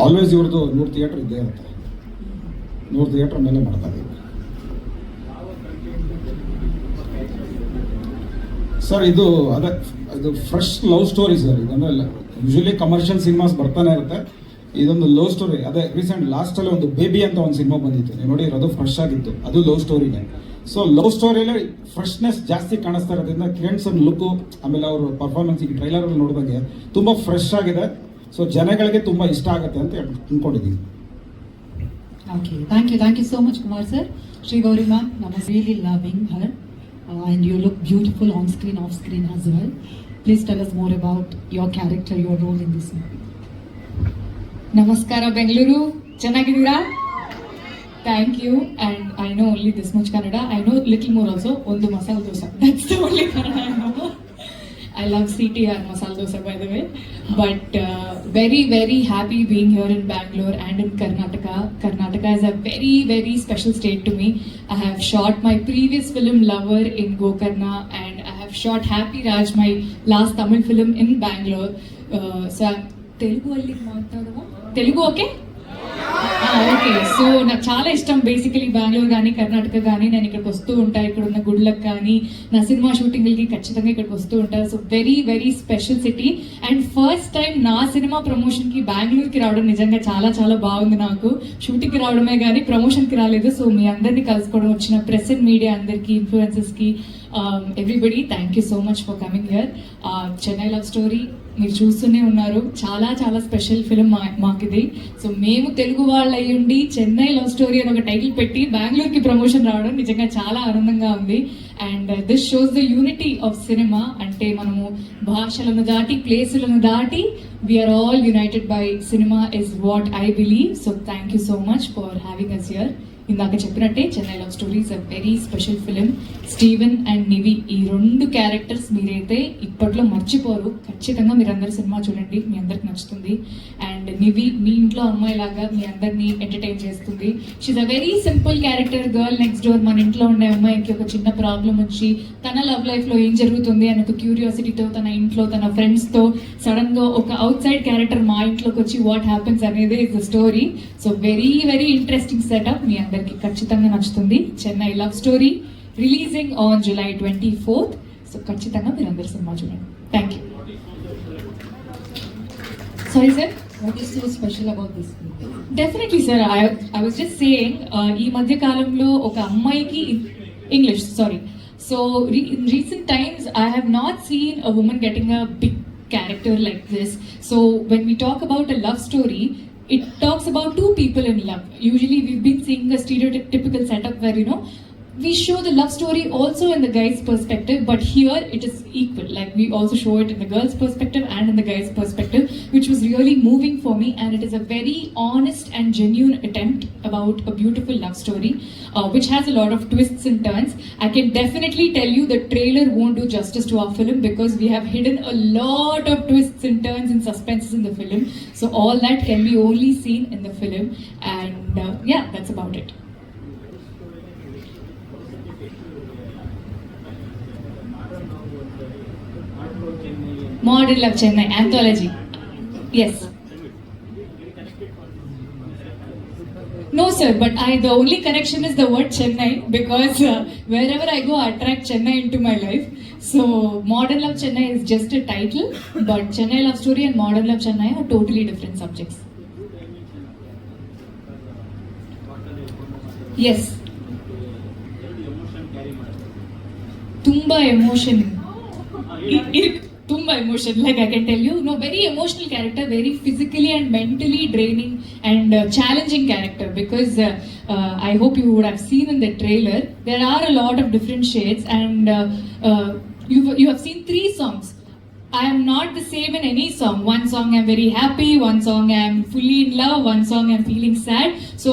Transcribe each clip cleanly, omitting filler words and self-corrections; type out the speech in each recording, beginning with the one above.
Always ಇವ್ರದ್ದು 100 theatre ಇದ್ದೇ ಇರುತ್ತೆ. 100 ಥಿಯೇಟರ್ ಮೇಲೆ ಮಾಡ್ತಾ ಇದ್ದೀವಿ ಸರ್. ಇದು ಫ್ರೆಶ್ ಲವ್ ಸ್ಟೋರಿ ಸರ್. ಇದೊಂದು ಯೂಶಲಿ ಕಮರ್ಷಿಯಲ್ ಸಿನಿಮಾಸ್ ಬರ್ತಾನೆ ಇರುತ್ತೆ, ಇದೊಂದು ಲವ್ ಸ್ಟೋರಿ. ಅದೇ ರೀಸೆಂಟ್ ಲಾಸ್ಟಲ್ಲಿ ಒಂದು ಬೇಬಿ ಅಂತ ಒಂದು ಸಿನಿಮಾ ಬಂದಿತ್ತು, ನೀವು ನೋಡಿ, ಅದು ಫ್ರೆಶ್ ಆಗಿತ್ತು, ಅದು ಲವ್ ಸ್ಟೋರಿನೇ. ಸೊ ಲವ್ ಸ್ಟೋರಿಯಲ್ಲಿ ಫ್ರೆಶ್ನೆಸ್ ಜಾಸ್ತಿ ಕಾಣಿಸ್ತಾ ಇರೋದ್ರಿಂದ ಕಿರಣ್ ಸರ್ ಲುಕ್ಕು, ಆಮೇಲೆ ಅವರು ಪರ್ಫಾರ್ಮೆನ್ಸ್ ಈಗ ಟ್ರೈಲರಲ್ಲಿ ನೋಡಿದಂಗೆ ತುಂಬ ಫ್ರೆಶ್ ಆಗಿದೆ. ಸೊ ಜನಗಳಿಗೆ ತುಂಬ ಇಷ್ಟ ಆಗುತ್ತೆ ಅಂತ ಅಂದ್ಕೊಂಡಿದ್ದೀನಿ. Okay, thank you so much, Kumar sir. Shri Gauri ma'am, I was really loving her, and you look beautiful on screen, off screen as well. Please tell us more about your character, your role in this movie. Namaskara Bengaluru, chennagidira? Thank you, and I know only this much Kannada. I know little more also. Ondu masala dosa. That's the only Kannada I know. I love CTR masala dosa, by the way. But very, very happy being here in Bangalore and in Karnataka. Karnataka is a very, very special state to me. I have shot my previous film Lover in Gokarna, and I have shot Happy Raj, my last Tamil film, in Bangalore. So Telugu alli maatladava? Telugu okay? Okay. So నాకు చాలా ఇష్టం basically Bengaluru కానీ కర్ణాటక కానీ. నేను ఇక్కడికి వస్తూ ఉంటాను, ఇక్కడ ఉన్న గుడ్లకు కానీ, నా సినిమా షూటింగ్లకి ఖచ్చితంగా ఇక్కడికి వస్తూ ఉంటాను. So very very special city. And first time నా సినిమా ప్రమోషన్కి బెంగళూరుకి రావడం నిజంగా చాలా చాలా బాగుంది. నాకు షూటింగ్కి రావడమే కానీ ప్రమోషన్కి రాలేదు. సో మీ అందరినీ కలుసుకోవడం, వచ్చిన ప్రెస్ అండ్ మీడియా అందరికీ, ఇన్ఫ్లుయెన్సర్స్కి, everybody, thank you so much for coming here. Chennai love story మీరు చూస్తూనే ఉన్నారు, చాలా చాలా స్పెషల్ ఫిలిం మాకు ఇది. సో మేము తెలుగు వాళ్ళు అయ్యుండి చెన్నై లవ్ స్టోరీ అని ఒక టైటిల్ పెట్టి బెంగళూరుకి ప్రమోషన్ రావడం నిజంగా చాలా ఆనందంగా ఉంది. And this shows the unity of cinema. అంటే మనము భాషలను దాటి, ప్లేసులను దాటి, we are all united by cinema is what I believe. So thank you so much for having us here. ఇందాక చెప్పినట్టే Chennai love story is a very special film. Steven and Nivi, ఈ 2 characters మీరైతే ఇప్పట్లో మర్చిపోరు. ఖచ్చితంగా మీరందరూ సినిమా చూడండి, మీ అందరికి నచ్చుతుంది. అండ్ నివి మీ ఇంట్లో అమ్మాయిలాగా మీ అందరినీ ఎంటర్టైన్ చేస్తుంది. She's a very simple character, girl next door. మన ఇంట్లో ఉండే అమ్మాయికి ఒక చిన్న ప్రాబ్లం వచ్చి తన లవ్ లైఫ్లో ఏం జరుగుతుంది అని ఒక క్యూరియాసిటీతో తన ఇంట్లో తన ఫ్రెండ్స్తో సడన్గా ఒక అవుట్ సైడ్ క్యారెక్టర్ మా ఇంట్లోకి వచ్చి వాట్ హ్యాపెన్స్ అనేది is the story. So very very interesting setup, మీ అందరికి ఖచ్చితంగా నచ్చుతుంది. Chennai love story releasing on July 24th. సో ఖచ్చితంగా మీరు అందరు సినిమా చూడండి. Thank you. Sorry sir, What is so special about this movie? Definitely sir, I was just saying, ఈ మధ్య కాలంలో ఒక అమ్మాయికి English so in recent times I have not seen a woman getting a big character like this. So when we talk about a love story, it talks about 2 people in love. Usually we've been seeing a stereotypical setup where, you know, we show the love story also in the guy's perspective, but here it is equal. Like we also show it in the girl's perspective and in the guy's perspective, which was really moving for me. And it is a very honest and genuine attempt about a beautiful love story, which has a lot of twists and turns. I can definitely tell you the trailer won't do justice to our film, because we have hidden a lot of twists and turns and suspenses in the film. So all that can be only seen in the film. And yeah, that's about it. Modern Love Chennai anthology. Yes. No sir, but the only connection is the word Chennai, because wherever I go I attract Chennai into my life. So Modern Love Chennai is just a title, but Chennai Love Story and Modern Love Chennai are totally different subjects. Yes. Tumba emotion. Tumba emotion, like I can tell you, no, very emotional character, very physically and mentally draining and challenging character, because I hope you would have seen in the trailer, there are a lot of different shades, and you have seen 3 songs. I am not the same in any song. One song I'm very happy, one song I'm fully in love, one song I'm feeling sad. So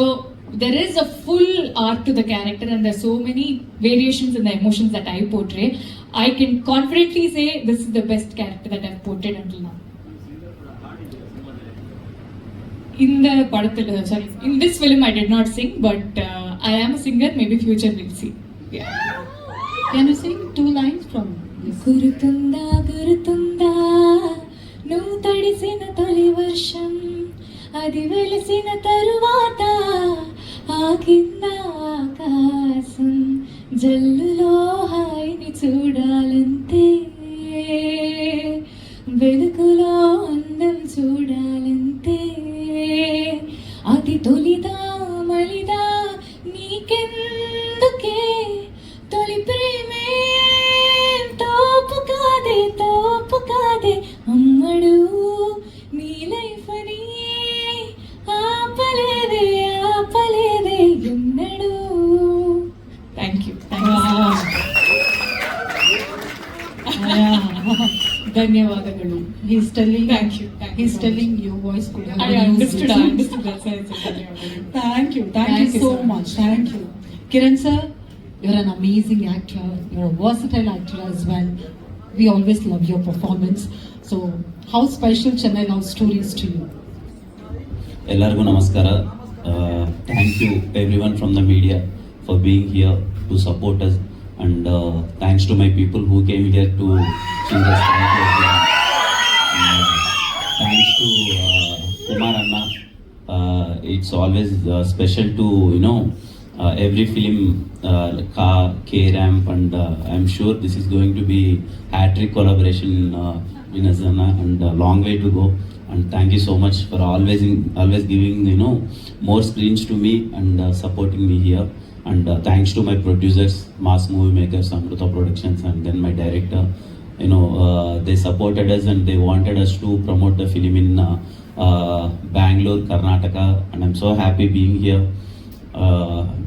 there is a full arc to the character, and there's so many variations in the emotions that I portray. I can confidently say this is the best character that I've portrayed until now. In this film I did not sing, but I am a singer. Maybe future we'll see. Yeah. Can you sing 2 lines from this? Gurutunda nu tadisina toli varsham అది వెలిసిన తరువాత ఆకింద ఆకాశం జల్లులో హాయిని చూడాలంతే వెలుగులో అందం చూడాలంతే అది తొలిదా మలిదా నీకెందుకే తొలి ప్రేమే తోపు కాదే అమ్మడు నీ లైఫ్ అని ఆపలేదే ఎన్నడు థ్యాంక్ యూ ధన్యవాదಗಳು He's telling, Thank you. he's telling your voice could have I been understood used. that's why I said ధన్యవాదಗಳು Thank you Thank you so so much. Thank you. Kiran sir, you're an amazing actor. You're a versatile actor as well. We always love your performance. So, how special Chennai Love Story is to you? ಎಲ್ಲರಿಗೂ ನಮಸ್ಕಾರ thank you every one from the media for being here to support us and thanks to my people who came here to thanks to Kumar ಅಣ್ಣ it's always special to you know every film K-Ramp and I'm sure this is going to be hat-trick collaboration in Azana and a long way to go. And thank you so much for always giving more screens to me and supporting me here. And thanks to my producers, Mass Movie Makers, Amruta Productions, and then my director. They supported us and they wanted us to promote the film in Bangalore, Karnataka, and I'm so happy being here.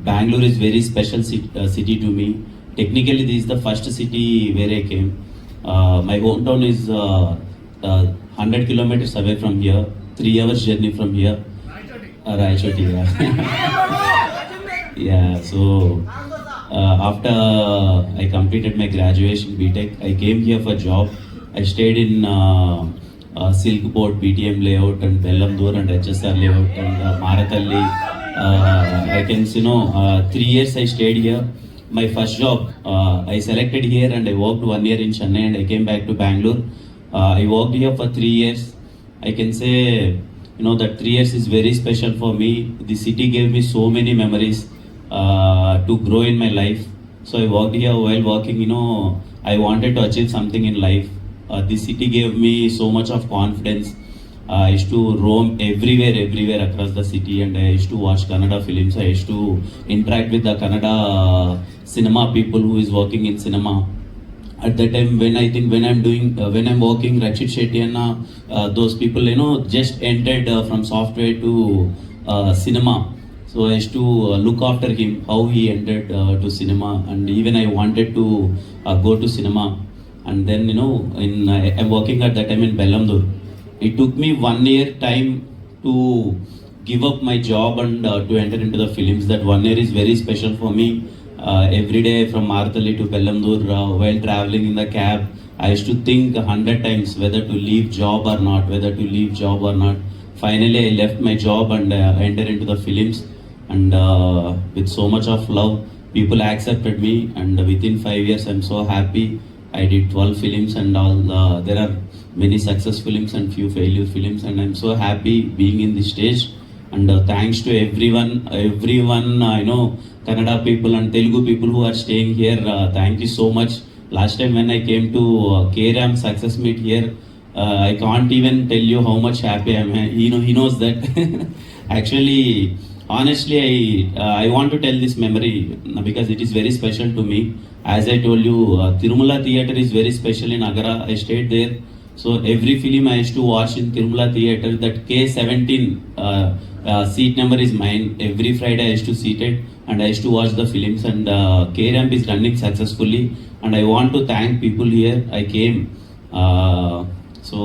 Bangalore is very special city to me. Technically, this is the first city where I came. My hometown is 100 kilometers away from here, 3 hours journey from here. Raichoti, yeah. Yeah, so after I completed my graduation BTech, I came here for job. I stayed in Silk Board, BTM layout, and Bellamdur and HSR layout, and Marathalli. I can 3 years I stayed here. My first job, I selected here and I worked 1 year in Chennai and I came back to Bangalore. I worked here for 3 years. I can say, that 3 years is very special for me. The city gave me so many memories to grow in my life. So I worked here. While working, I wanted to achieve something in life. The city gave me so much of confidence. I used to roam everywhere across the city, and I used to watch Kannada films. I used to interact with the Kannada cinema people who is working in cinema. At that time, when I'm working, Rakshit Shetty and those people, just entered from software to cinema. So I used to look after him, how he entered to cinema, and even I wanted to go to cinema. And then, I'm working at that time in Bellamdur. It took me 1 year time to give up my job and to enter into the films. That 1 year is very special for me. Every day from Marathalli to Bellamdur, while traveling in the cab, I used to think 100 times whether to leave job or not. Finally, I left my job and entered into the films. And with so much of love, people accepted me. And within 5 years, I'm so happy. I did 12 films and all. There are many success films and few failure films, and I'm so happy being in this stage. And thanks to everyone, Kannada people and Telugu people who are staying here. Thank you so much. Last time when I came to K-Ramp Success Meet here, I can't even tell you how much happy I am. He knows that. Actually, honestly, I want to tell this memory because it is very special to me. As I told you, Tirumala Theatre is very special in Agara. I stayed there. So every film I used to watch in Tirumala Theatre, that K17 seat number is mine. Every Friday I used to seat it and I used to watch the films, and K-Ramp is running successfully, and I want to thank people here. I came. So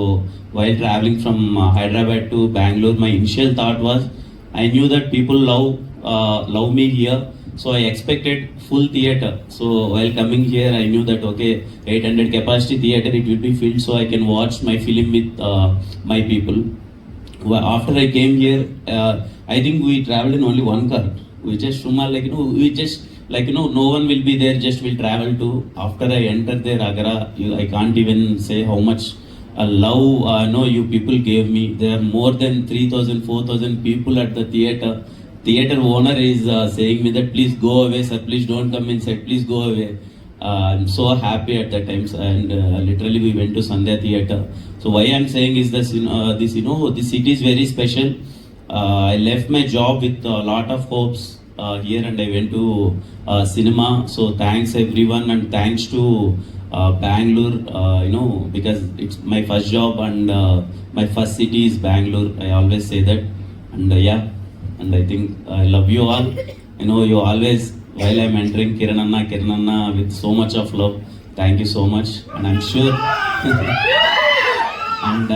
while traveling from Hyderabad to Bangalore, my initial thought was, I knew that people love me here. So I expected full theatre. So while coming here, I knew that 800 capacity theatre, it will be filled, so I can watch my film with my people. After I came here, I think we traveled in only one car. We just no one will be there. Just will travel to. After I entered there, Agara, I can't even say how much love no you people gave me. There are more than 3,000 4,000 people at the theater. Theater owner is saying me that please go away sir, please don't come inside, please go away. I'm so happy at that times, and literally we went to Sandhya Theatre. So why I'm saying is this, this this city is very special. I left my job with a lot of hopes here, and I went to cinema. So thanks everyone, and thanks to Bangalore, because it's my first job, and my first city is Bangalore. I always say that, and yeah, and I think I love you all. You always, while I'm entering Kirananna with so much of love. Thank you so much, and I'm sure, and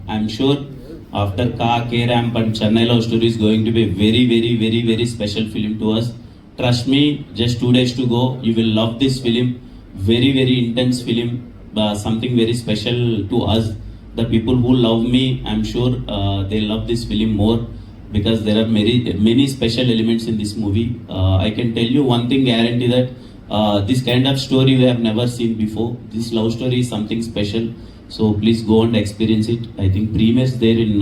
I'm sure after K-Ramp and Chennai Love Story is going to be a very, very, very, very special film to us. Trust me, just 2 days to go. You will love this film. Very, very intense film. Something very special to us. The people who love me, I'm sure they love this film more, because there are many special elements in this movie. I can tell you one thing, guarantee that this kind of story we have never seen before. This love story is something special. So please go and experience it. I think premieres there in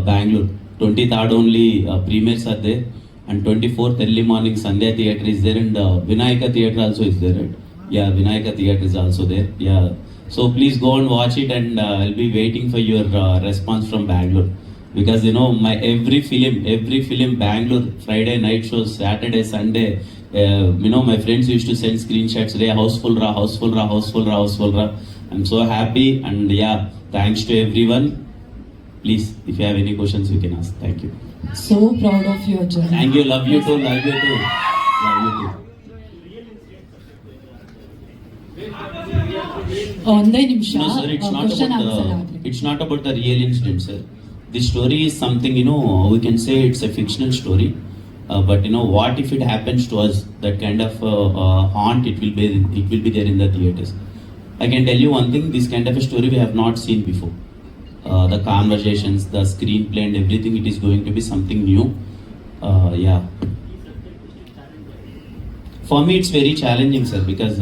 Bangalore. 23rd only premieres are there, and 24th early morning Sandhya Theatre is there, and Vinayaka Theatre also is there, right? Yeah, Vinayaka Theatre is also there. Yeah. So please go and watch it, and I'll be waiting for your response from Bangalore. Because my every film Bangalore, Friday night shows, Saturday, Sunday, my friends used to send screenshots, "Re houseful ra, houseful ra, houseful ra, houseful ra." I'm so happy, and yeah, thanks to everyone. Please, if you have any questions, you can ask. Thank you. So proud of your journey. Thank you. Love you too. Love you too. Love you too. ಒಂದೇ ನಿಮಿಷ No, sir, question answer ಆಗ್ಲಿ. it's not about the real incident, sir. This story is something, we can say it's a fictional story. But what if it happens to us? That kind of haunt, it will be there in the theaters. I can tell you one thing, this kind of a story we have not seen before. The conversations, the screenplay and everything, it is going to be something new. Yeah. For me, it's very challenging, sir, because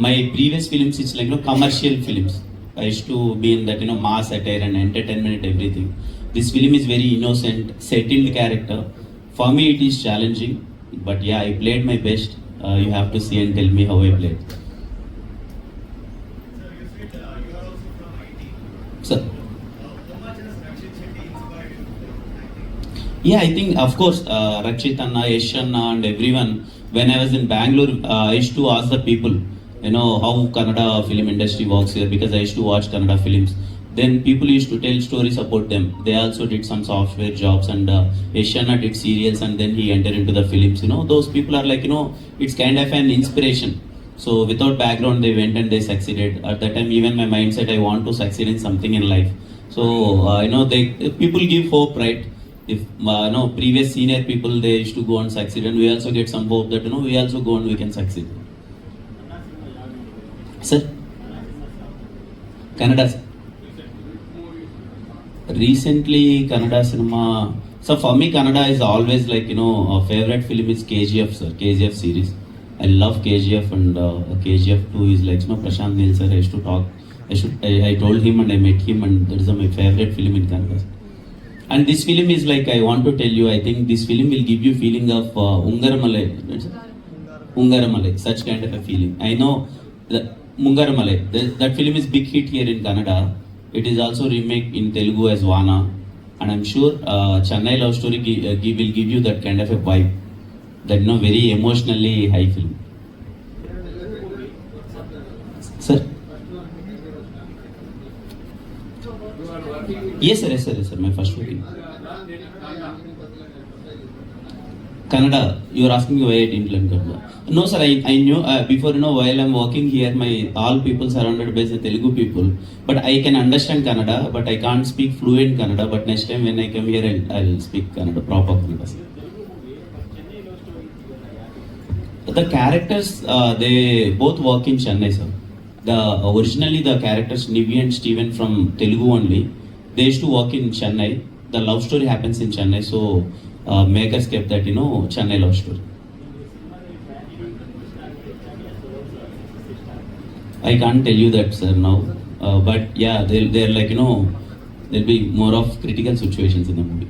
my previous films, it's like commercial films. I used to be in that mass attire and entertainment and everything. This film is very innocent, settled character. For me, it is challenging, but yeah, I played my best. You have to see and tell me how I played. Sir. Yeah, I think, of course, Rakshit Anna, Yash Anna and everyone, when I was in Bangalore, I used to ask the people, how Kannada film industry works here, because I used to watch Kannada films. Then people used to tell stories about them. They also did some software jobs, and Yash Anna did serials, and then he entered into the films. Those people are like, it's kind of an inspiration. So without background, they went and they succeeded. At that time, even my mindset, I want to succeed in something in life. So, people give hope, right? If, previous senior people, they used to go and succeed, and we also get some hope that, we also go and we can succeed. Sir? Kannada, sir. Recently, Kannada cinema. So for me, Kannada is always like, a favorite film is KGF, sir. KGF series. I love KGF, and KGF 2 is like, Prashant Neel, sir. I used to talk. I told him and I met him, and that is my favorite film in Kannada. And this film is like, I want to tell you, I think this film will give you feeling of Ungaramalai, such kind of a feeling. I know that Mungaramalai, that film is big hit here in Kannada. It is also remake in Telugu as Vana, and I'm sure Chennai Love Story will give you that kind of a vibe, that very emotionally high film. Sir? Yes, sir. Yes, sir. My first wedding. Kannada. You are asking me why I didn't learn Kannada. No, sir. I knew before. While I'm working here, my all people surrounded by the Telugu people. But I can understand Kannada, but I can't speak fluent Kannada. But next time when I come here, I'll speak Kannada, proper Kannada. The characters, they both work in Chennai, sir. Originally the characters Nivi and Steven from Telugu only. They used to work in Chennai. The love story happens in Chennai, so makers kept that Chennai Love Story. I can't tell you that, sir, now. But yeah, they're like, there'll be more of critical situations in the movie.